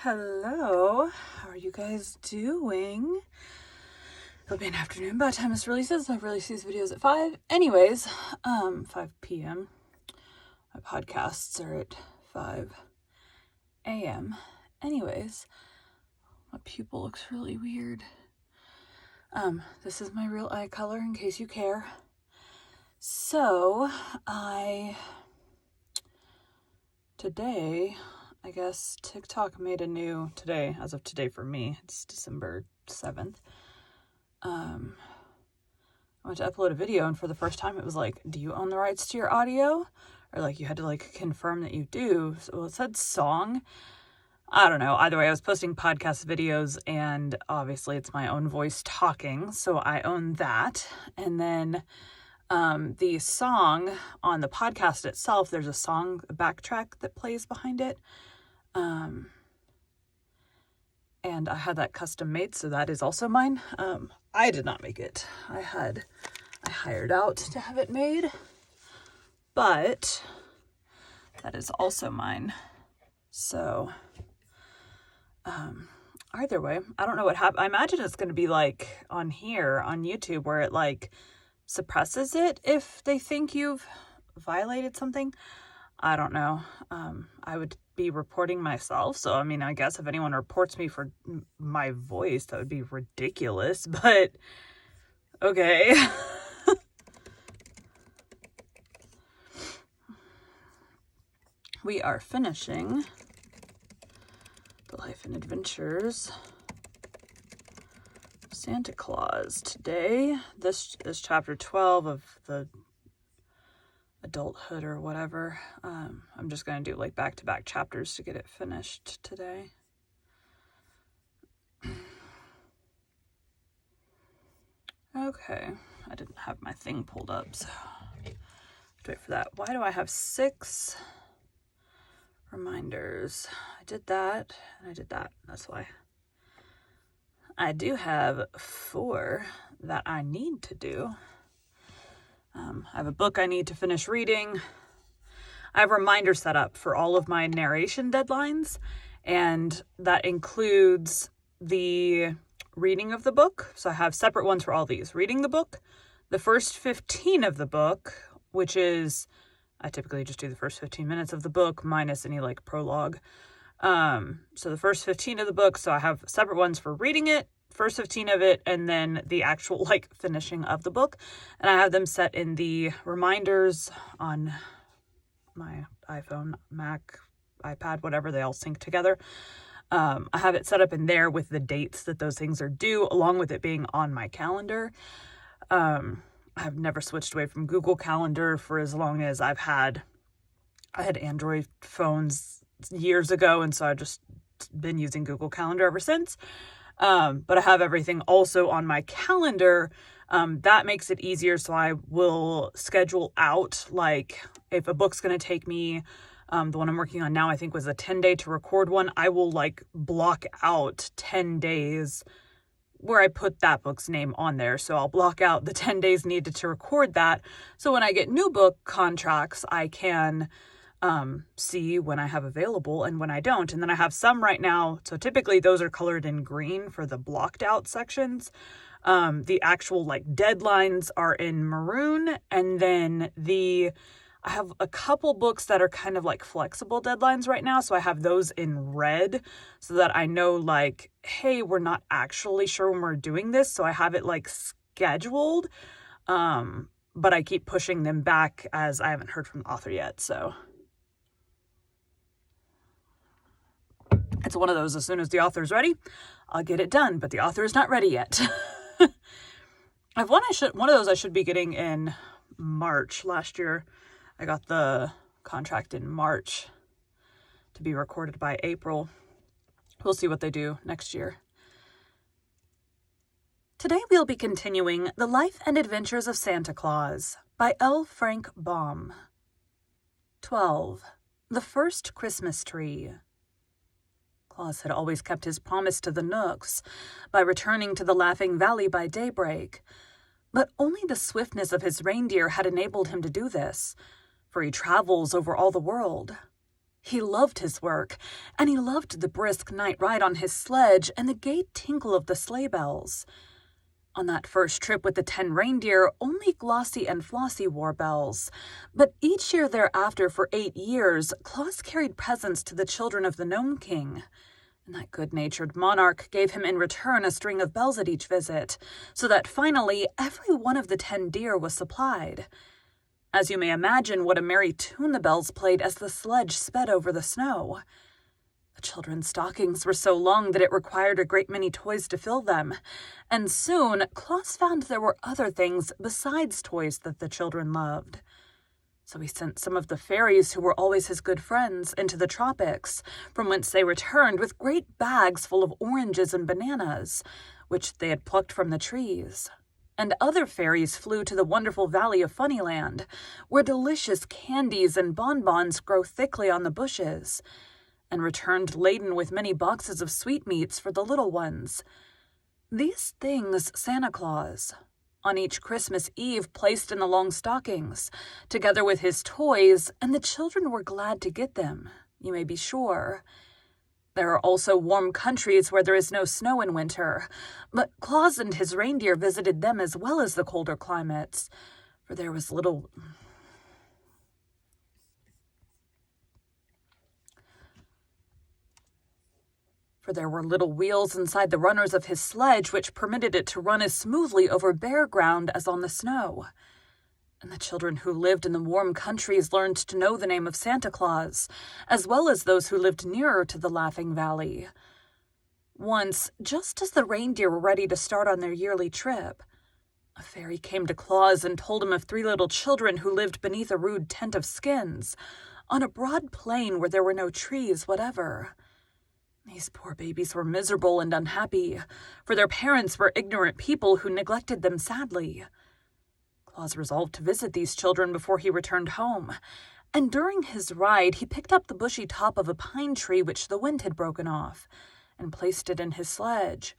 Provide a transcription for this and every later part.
Hello, how are you guys doing? It'll be an afternoon by the time this releases. I release these videos at 5. Anyways, 5 p.m. My podcasts are at 5 a.m. Anyways, my pupil looks really weird. This is my real eye color in case you care. So, today, I guess TikTok made a new, today, as of today for me, it's December 7th. I went to upload a video, and for the first time it was like, do you own the rights to your audio? Or like you had to like confirm that you do. So it said song. I don't know. Either way, I was posting podcast videos, and obviously it's my own voice talking, so I own that. And then the song on the podcast itself, there's a song, a backtrack that plays behind it. And I had that custom made, so that is also mine. I did not make it. I hired out to have it made, but that is also mine. So, either way, I don't know what happened. I imagine it's going to be like on here on YouTube where it like suppresses it if they think you've violated something. I don't know. I would be reporting myself. So, I mean, I guess if anyone reports me for my voice, that would be ridiculous, but okay. We are finishing The Life and Adventures of Santa Claus today. This is chapter 12 of the adulthood or whatever. I'm just going to do like back-to-back chapters to get it finished today. Okay, I didn't have my thing pulled up, so wait for that. Why do I have 6 reminders? I did that, and I did that. That's why. I do have 4 that I need to do. I have a book I need to finish reading. I have reminders set up for all of my narration deadlines, and that includes the reading of the book. So I have separate ones for all these. Reading the book, the first 15 of the book, which is, I typically just do the first 15 minutes of the book minus any like prologue. So the first 15 of the book, so I have separate ones for reading it, first 15 of it, and then the actual like finishing of the book. And I have them set in the reminders on my iPhone, Mac, iPad, whatever, they all sync together. I have it set up in there with the dates that those things are due, along with it being on my calendar. I've never switched away from Google Calendar for as long as I had Android phones years ago, and so I've just been using Google Calendar ever since. But I have everything also on my calendar. That makes it easier, so I will schedule out, like, if a book's going to take me, the one I'm working on now, I think was a 10-day to record one, I will, like, block out 10 days where I put that book's name on there. So I'll block out the 10 days needed to record that. So when I get new book contracts, I can see when I have available and when I don't. And then I have some right now. So typically those are colored in green for the blocked out sections. The actual like deadlines are in maroon. And then I have a couple books that are kind of like flexible deadlines right now. So I have those in red so that I know like, hey, we're not actually sure when we're doing this. So I have it like scheduled. But I keep pushing them back as I haven't heard from the author yet. So it's one of those, as soon as the author's ready, I'll get it done. But the author is not ready yet. I have one of those I should be getting in March. Last year, I got the contract in March to be recorded by April. We'll see what they do next year. Today we'll be continuing The Life and Adventures of Santa Claus by L. Frank Baum. 12. The First Christmas Tree. Claus had always kept his promise to the Knooks by returning to the Laughing Valley by daybreak. But only the swiftness of his reindeer had enabled him to do this, for he travels over all the world. He loved his work, and he loved the brisk night ride on his sledge and the gay tinkle of the sleigh bells. On that first trip with the 10 reindeer, only Glossie and Flossie wore bells. But each year thereafter for 8 years, Claus carried presents to the children of the Gnome King. And that good-natured monarch gave him in return a string of bells at each visit, so that finally every one of the 10 deer was supplied. As you may imagine, what a merry tune the bells played as the sledge sped over the snow. The children's stockings were so long that it required a great many toys to fill them, and soon Claus found there were other things besides toys that the children loved. So he sent some of the fairies, who were always his good friends, into the tropics, from whence they returned with great bags full of oranges and bananas, which they had plucked from the trees. And other fairies flew to the wonderful valley of Funnyland, where delicious candies and bonbons grow thickly on the bushes, and returned laden with many boxes of sweetmeats for the little ones. These things Santa Claus, on each Christmas Eve, placed in the long stockings, together with his toys, and the children were glad to get them, you may be sure. There are also warm countries where there is no snow in winter, but Claus and his reindeer visited them as well as the colder climates, for there were little wheels inside the runners of his sledge which permitted it to run as smoothly over bare ground as on the snow. And the children who lived in the warm countries learned to know the name of Santa Claus, as well as those who lived nearer to the Laughing Valley. Once, just as the reindeer were ready to start on their yearly trip, a fairy came to Claus and told him of 3 little children who lived beneath a rude tent of skins, on a broad plain where there were no trees whatever. These poor babies were miserable and unhappy, for their parents were ignorant people who neglected them sadly. Claus resolved to visit these children before he returned home, and during his ride he picked up the bushy top of a pine tree which the wind had broken off, and placed it in his sledge.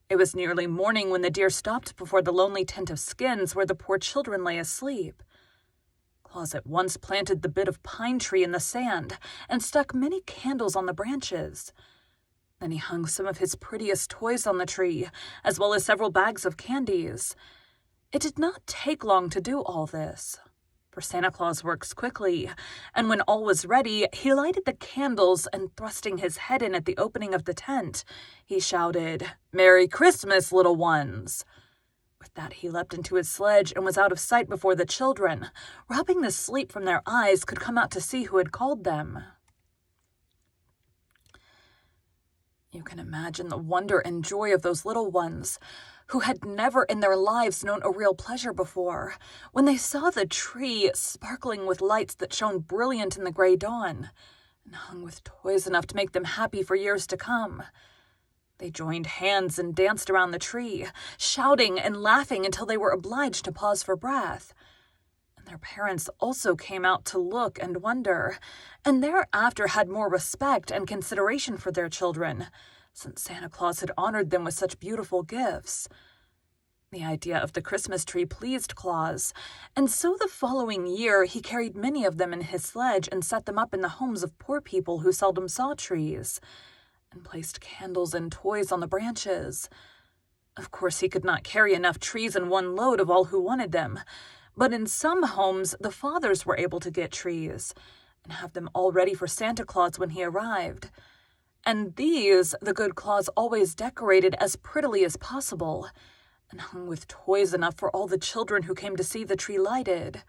It was nearly morning when the deer stopped before the lonely tent of skins where the poor children lay asleep. Claus at once planted the bit of pine tree in the sand and stuck many candles on the branches. Then he hung some of his prettiest toys on the tree, as well as several bags of candies. It did not take long to do all this, for Santa Claus works quickly, and when all was ready, he lighted the candles and, thrusting his head in at the opening of the tent, he shouted, "Merry Christmas, little ones!" With that, he leapt into his sledge and was out of sight before the children, rubbing the sleep from their eyes, could come out to see who had called them. You can imagine the wonder and joy of those little ones, who had never in their lives known a real pleasure before, when they saw the tree sparkling with lights that shone brilliant in the gray dawn, and hung with toys enough to make them happy for years to come. They joined hands and danced around the tree, shouting and laughing until they were obliged to pause for breath. And their parents also came out to look and wonder, and thereafter had more respect and consideration for their children, since Santa Claus had honored them with such beautiful gifts. The idea of the Christmas tree pleased Claus, and so the following year he carried many of them in his sledge and set them up in the homes of poor people who seldom saw trees, and placed candles and toys on the branches. Of course, he could not carry enough trees in one load of all who wanted them, but in some homes the fathers were able to get trees, and have them all ready for Santa Claus when he arrived. And these the good Claus always decorated as prettily as possible, and hung with toys enough for all the children who came to see the tree lighted.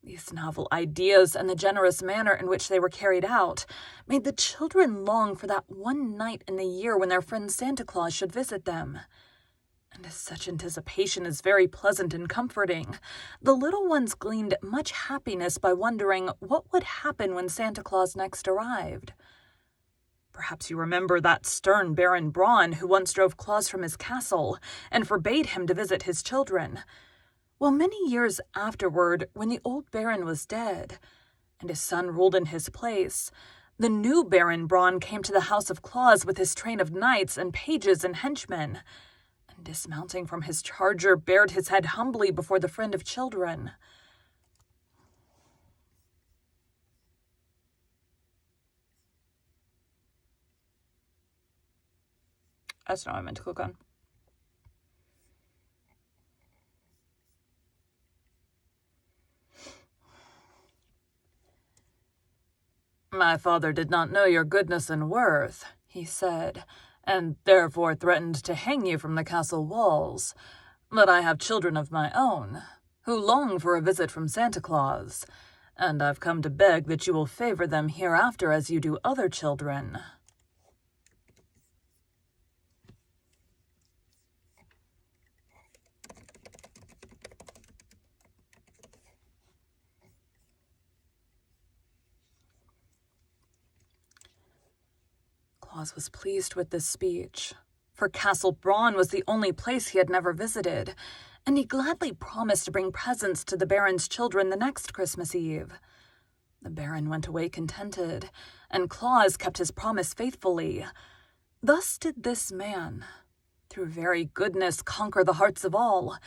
These novel ideas and the generous manner in which they were carried out made the children long for that one night in the year when their friend Santa Claus should visit them. And as such anticipation is very pleasant and comforting, the little ones gleaned much happiness by wondering what would happen when Santa Claus next arrived. Perhaps you remember that stern Baron Braun who once drove Claus from his castle and forbade him to visit his children. Well, many years afterward, when the old Baron was dead, and his son ruled in his place, the new Baron Braun came to the house of Claus with his train of knights and pages and henchmen, and dismounting from his charger, bared his head humbly before the friend of children. That's not what I meant to click on. My father did not know your goodness and worth, he said, and therefore threatened to hang you from the castle walls. But I have children of my own, who long for a visit from Santa Claus, and I've come to beg that you will favor them hereafter as you do other children. Claus was pleased with this speech, for Castle Braun was the only place he had never visited, and he gladly promised to bring presents to the Baron's children the next Christmas Eve. The Baron went away contented, and Claus kept his promise faithfully. Thus did this man, through very goodness, conquer the hearts of all,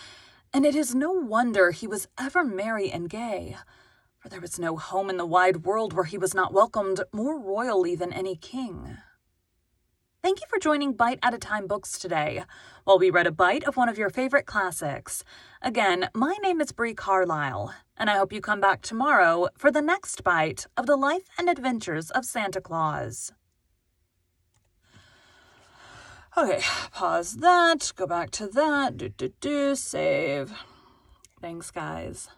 and it is no wonder he was ever merry and gay, for there was no home in the wide world where he was not welcomed more royally than any king. Thank you for joining Bite at a Time Books today, while we read a bite of one of your favorite classics. Again, my name is Bree Carlisle, and I hope you come back tomorrow for the next bite of the life and adventures of Santa Claus. Okay, pause that, go back to that, save. Thanks, guys.